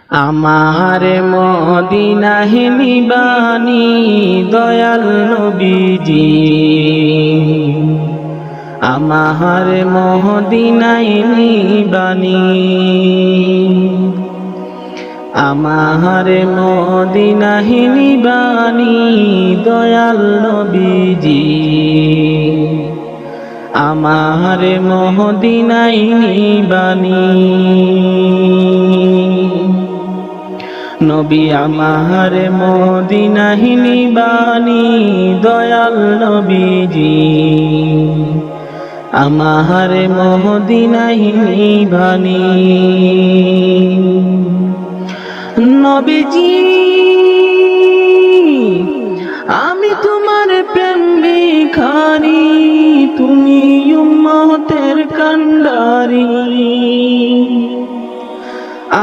আমার মদিনায় নিবানি দয়াল নবীজি, আমার মদিনায় নিবানি, আমার মদিনায় নিবানি দয়াল নবীজি, আমার মদিনায় নিবানি। নবী আমার মদিনায় নিবানি দয়াল নবীজি, আমার মদিনায় নিবানি। নবীজি আমি তোমার প্রেম ভিখারি, তুমি উম্মতের কান্ডারি।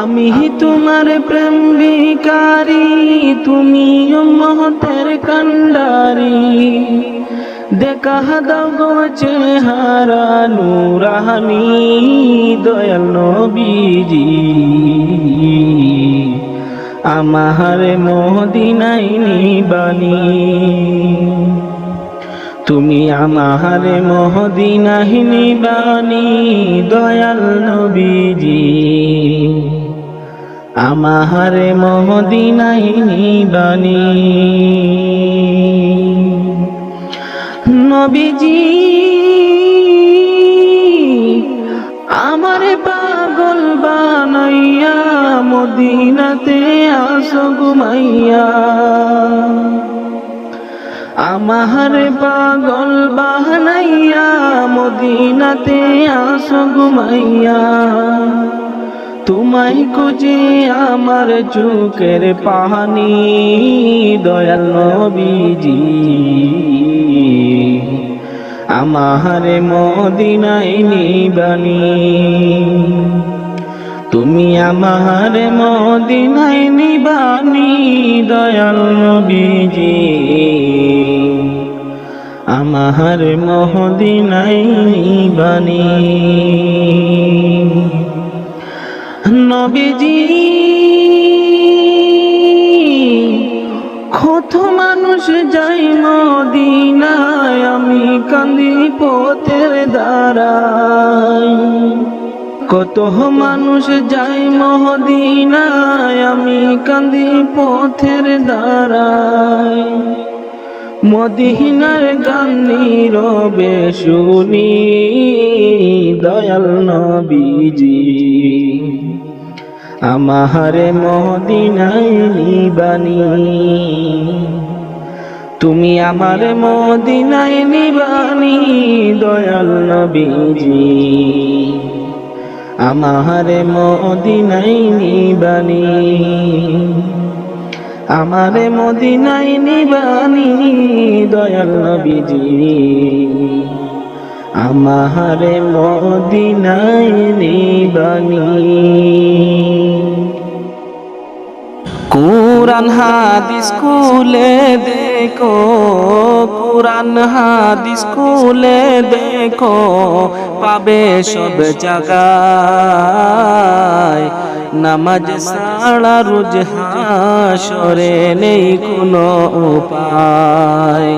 আমি তোমার প্রেম ভিখারি, তুমি উম্মতের কান্ডারি। দেখা দাও গো চেহারা নূরানি দয়াল নবীজি, আমার মদিনায় নিবানি। তুমি আমার মদিনায় নিবানি দয়াল নবীজি, আমার মদিনায় নিবানি। নবীজি আমারে পাগল বানাইয়া মদিনাতে আসো ঘুমাইয়া, আমার পাগল বানাইয়া মদিনাতে আসো ঘুমাইয়া। তোমায় খুঁজে আমার চোখের পানি দয়াল নবীজি, আমার মদিনায় নিবানি। তুমি আমার মদিনায় নিবানি দয়াল নবীজি, আমার মদিনায় নিবানি। নবীজি কত মানুষ যাই মদিনায়, আমি কান্দি পথের দ্বারায়। কত মানুষ যাই মদিনায়, আমি কান্দি পথের দ্বারায়। মদিনার গান নীরবে শুনি দয়াল নবীজি, আমার মদিনায় নিবানি। তুমি আমার মদিনায় নিবানি দয়াল নবীজি, আমার মদিনায় নিবানি, আমার মদিনায় নিবানি দয়াল নবীজি, আমার মদিনায় নিবানি। কুরআন হাদিস খুলে দেখো, কুরআন হাদিস খুলে দেখো, পাবে সব জায়গায়। নামাজ ছাড়া রোজ হাসরে নেই কোনো উপায়,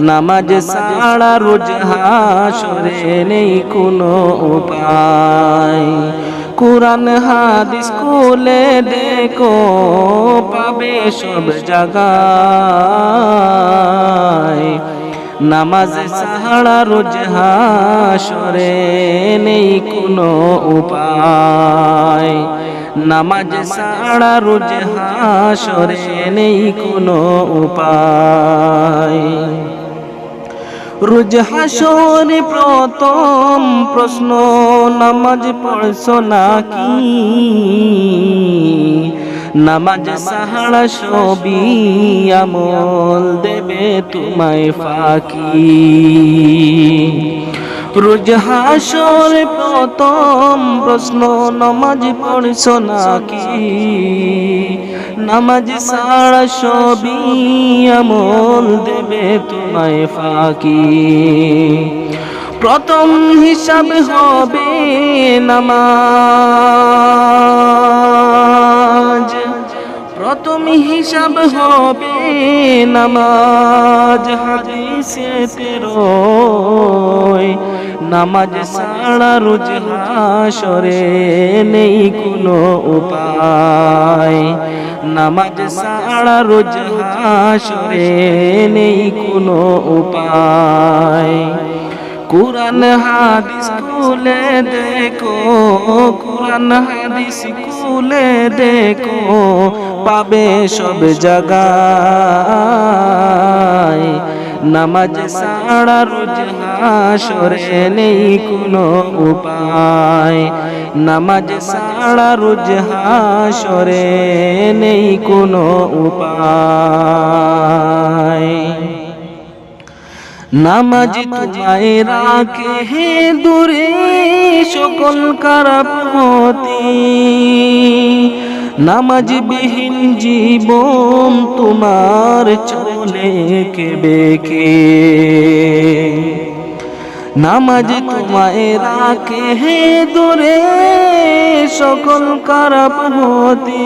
নামাজ ছাড়া রোজ হাসরে নেই কোনো উপায়। কুরআন হাদিস খুলে দেখো, পাবে সব জায়গায়। নামাজ ছাড়া রোজ হাসরে নেই কোনো উপায়, নামাজ ছাড়া রোজ হাসরে নেই কোনো উপায়। রোজ হাসরে প্রথম প্রশ্ন, নামাজ পড়ছো নাকি? নামাজ ছাড়া সবই আমল দেবে তোমায় ফাঁকি। রোজ হাসরে প্রথম প্রশ্ন, নামাজ পড়ছো নাকি? নামাজ ছাড়া সবই আমল দেবে তোমায় ফাঁকি। প্রথম হিসাব হবে নামাজ, প্রথম হিসাব হবে নামাজ। হাদিসেতে রয় নামাজ ছাড়া রোজ হাসরে নেই কোনো উপায়। নামাজ ছাড়া রোজ হাসরে নেই কোনো উপায়। কুরআন হাদিস খুলে দেখো, কুরআন হাদিস খুলে দেখো, পাবে সব জায়গায়। নামাজ ছাড়া রোজ হাসরে নেই কোনো উপায়। নামাজ ছাড়া রোজ হাসরে নেই কোনো উপায়। নামাজ তোমায় রাখে হে দূরে সকল খারাপ হতে। নামাজ বিহীন জীবন তোমার চলে কেবেকে। নামাজ তোমায় রাখে হে দূরে সকল খারাপ হতে।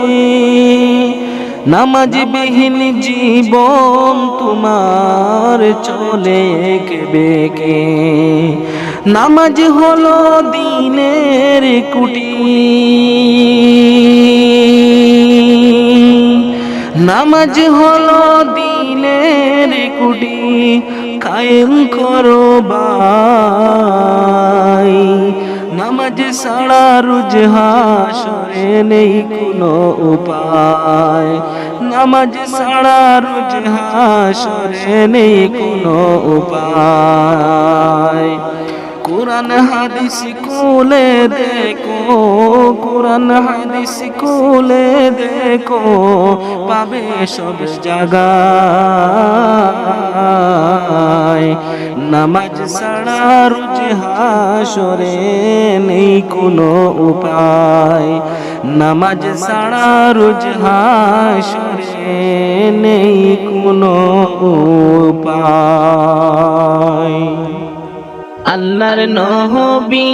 নামাজ বিহীন জীবন তোমার চলে কেবেকে। নামাজ হলো দিনের কুটি, নামাজ হলো দিনের কুটি, কায়েম করো ভাই। নামাজ ছাড়া রোজ হাসরে নেই কোনো উপায়। নামাজ ছাড়া রোজ হাসরে নেই কোনো উপায়। কুরআন হাদিস খুলে দেখো, কুরআন হাদিস খুলে দেখো, পাবে সব জায়গায়। নামাজ ছাড়া রোজ হাসরে নেই কোনো উপায়। নামাজ ছাড়া রোজ হাসরে নেই কোনো উপায়। আল্লাহর নবী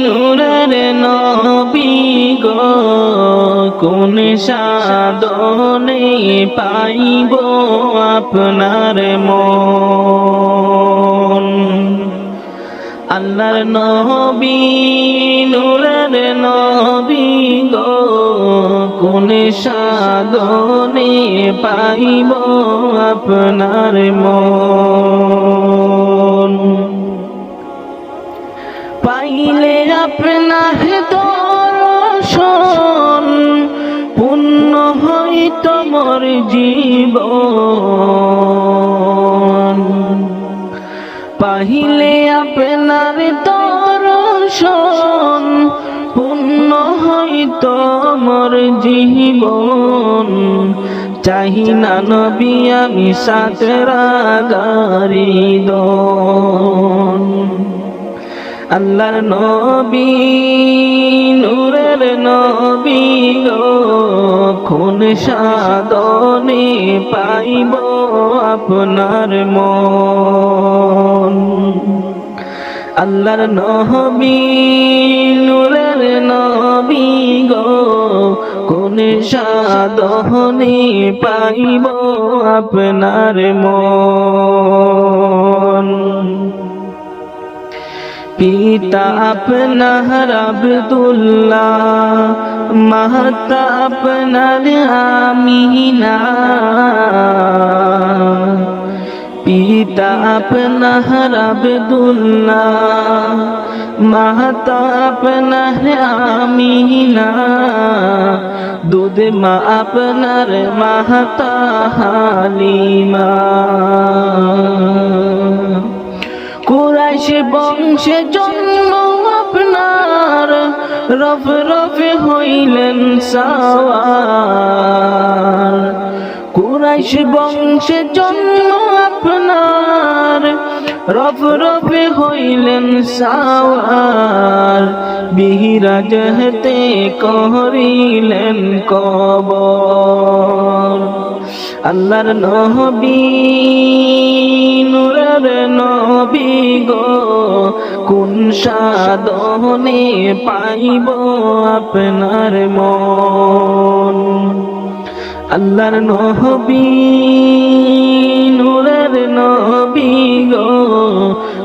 নূরের নবী গো, কোন সাধনে পাইব আপনার মন। আল্লাহর নবী নূরের নবী গো, কোন সাধনে পাইব আপনার মন। পাইলে আপনার দর্শন পূর্ণ হইত মোর জীবন। পাইলে আপনার দর্শন পূর্ণ হইত মোর জীবন। চাহি না নবী আমি সাতরা গারিদন। আল্লাহর নবী নূরের নবী গো, কোন সাধনে পাইব আপনার মন। আল্লাহর নবী নূরের নবী গো, কোন সাধনে পাইব আপনার মন। পিতা আপনার আব্দুল্লাহ, মাতা আপনার আমিনা। পিতা আপনার আব্দুল্লাহ, মাতা আপনার আমিনা। দুধ মা আপনার মাতা হালিমা। কুরাইশ বংশে জন্ম আপনার, রফ রফে হইলেন সাওয়ার। কুরাইশ বংশে জন্ম আপনার, রফ রফে হইলেন সাওয়ার। বিরাজ হতে করিলেন কবর। আল্লাহর নবী নূরের নবী গো, কোন সাধনে পাইব আপনার মন। আল্লাহর নবী নূরের নবী গো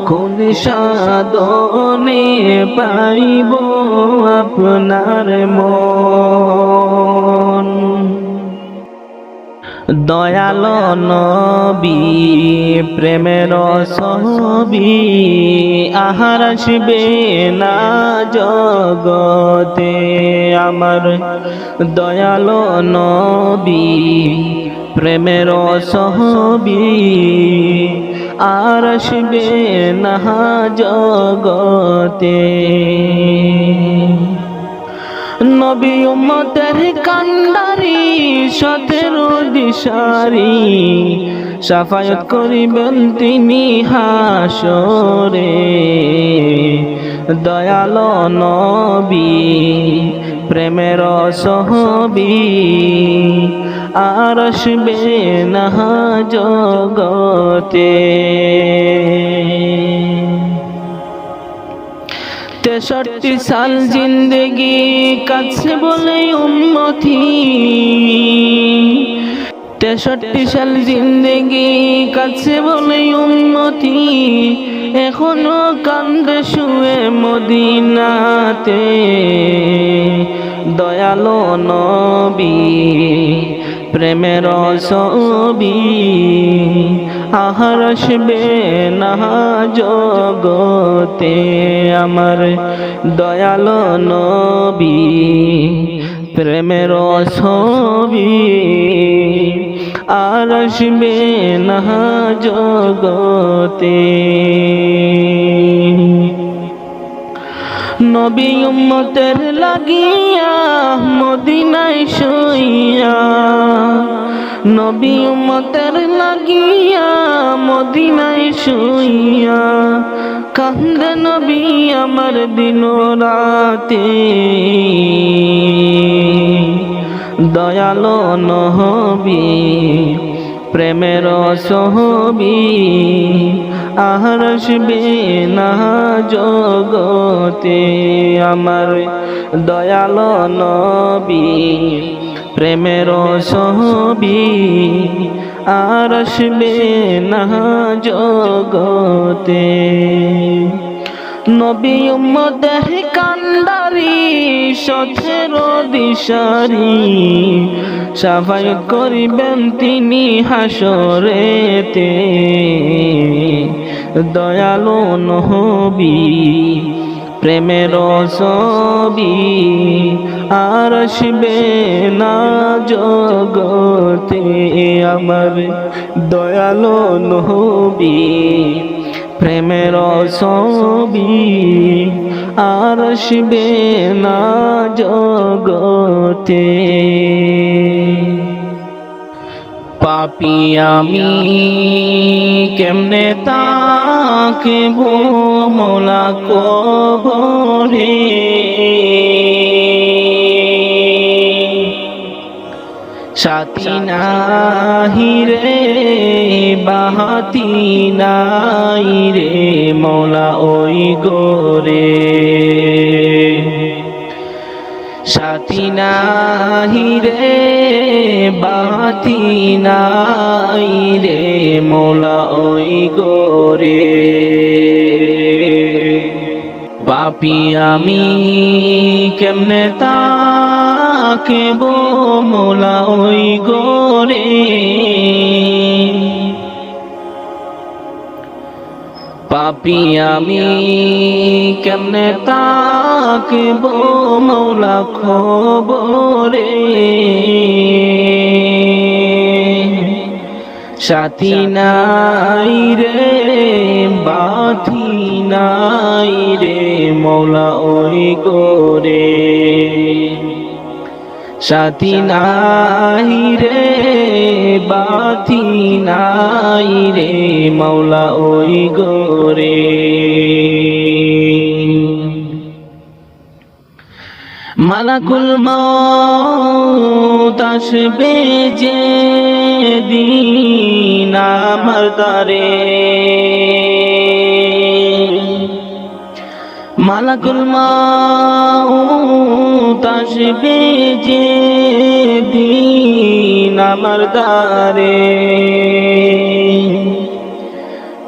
কোন সাধনে পাইব আপনার মন দয়ালো নবী প্রেমের ছবি আহার আসবে না জগতে আমার দয়ালো নবী প্রেমের ছবি আর আসবে না জগতে নবী উম্মতের কান্ডারি 17 দিশারি শাফায়াত করিবেন তিনি হাসরে দয়ালো নবী প্রেমের ছবি আর আসবে না জগতে 63 সাল জিন্দেগি কাছে বলে উম্মতি 63 সাল জিন্দেগি কাছে বলে উম্মতি এখনো কান্দে শুয়ে মদিনাতে দয়ালো নবী প্রেমের ছবি আহার আসবে না জগতে আমার দয়ালো নবী প্রেমের ছবি আর আসবে না জগতে নবী উম্মতের লাগিয়া মদিনায় শুইয়া নবী উম্মতের লাগিয়া মদিনায় শুইয়া কান্দে নবী আমার দিন রাতে দয়ালো নবী প্রেমের ছবি আহার আসবে না জগতে আমার দয়ালো নবী প্রেমের ছবি আর আসবে না জগতে নবী উম্মতের কান্ডারি 17 দিশারি শাফায়াত করিবেন তিনি হাসরেতে দয়ালো নবী প্রেমের ছবি আর আসবে না জগতে আমার দয়ালো নবী প্রেমের ছবি আর আসবে না জগতে পাপী আমি কেমনে তাকিব মোলা কবরে সাথী নাহি রে বাহাতি নাই রে মৌলা ওই গোরে সাথী নাহি রে বাহাতি নাই রে মৌলা ওই গোরে পাপী আমি কেমনে তাকিব মোলা ওই গোরে পাপী আমি কেমনে তাকিব মৌলা খবরে সাথী নাই রে বাথি নাই রে মৌলা ওই গোরে সাথী নাই রে বাথি নাই রে মৌলা ওই গোরে মালাকুল মউত আসবে যে দিন আমার দ্বারে মালাকুল মউত আসবে যে দিন আমার দ্বারে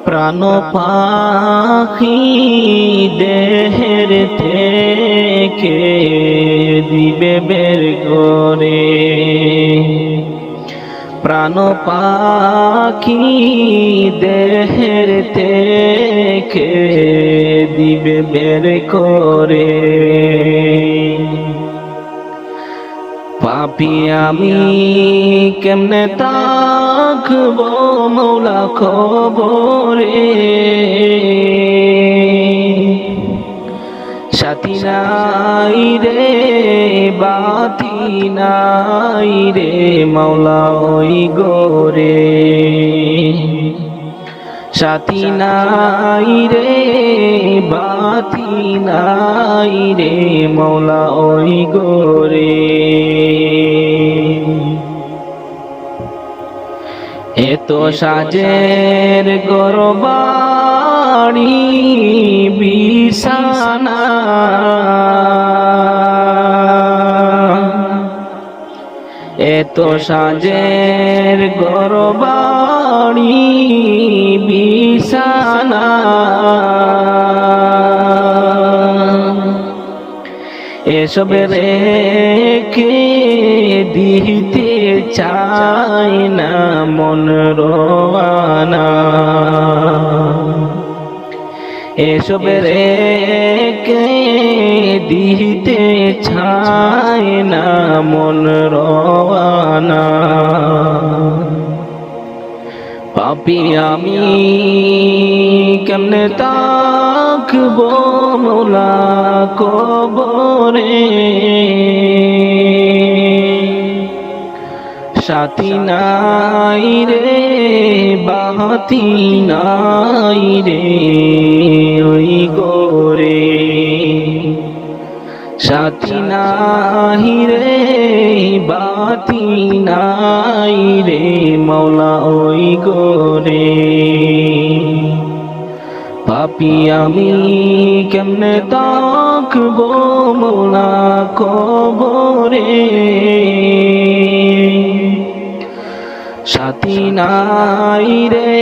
প্রাণ পাখি দেহের থেকে দিবে বের করে প্রাণ পাখি দেহের থেকে দিবে বের করে পাপী আমি কেমনে থাকবো মৌলা কবরে সাথী নাই রে বাতি নাই রে মৌলা ওই গোরে সাথী নাই রে বাতি নাই রে মৌলা ওই গোরে এত সাজের গরবাড়ি বিছানা এত সাজের গরবাড়ি বিছানা এসব রেখে দিতে চাই না মন রোয়ানা এসব রেখে দিতে চাই না মন রোয়ানা পাপী আমি কেমনে থাকবো মৌলা কবরে সাথী নাই রে বাতি নাই রে ওই গোরে সাথী নাই রে বাতি নাই রে মৌলা ওই গোরে পাপী আমি কেমনে থাকবো মৌলা কবরে সাথী নাই রে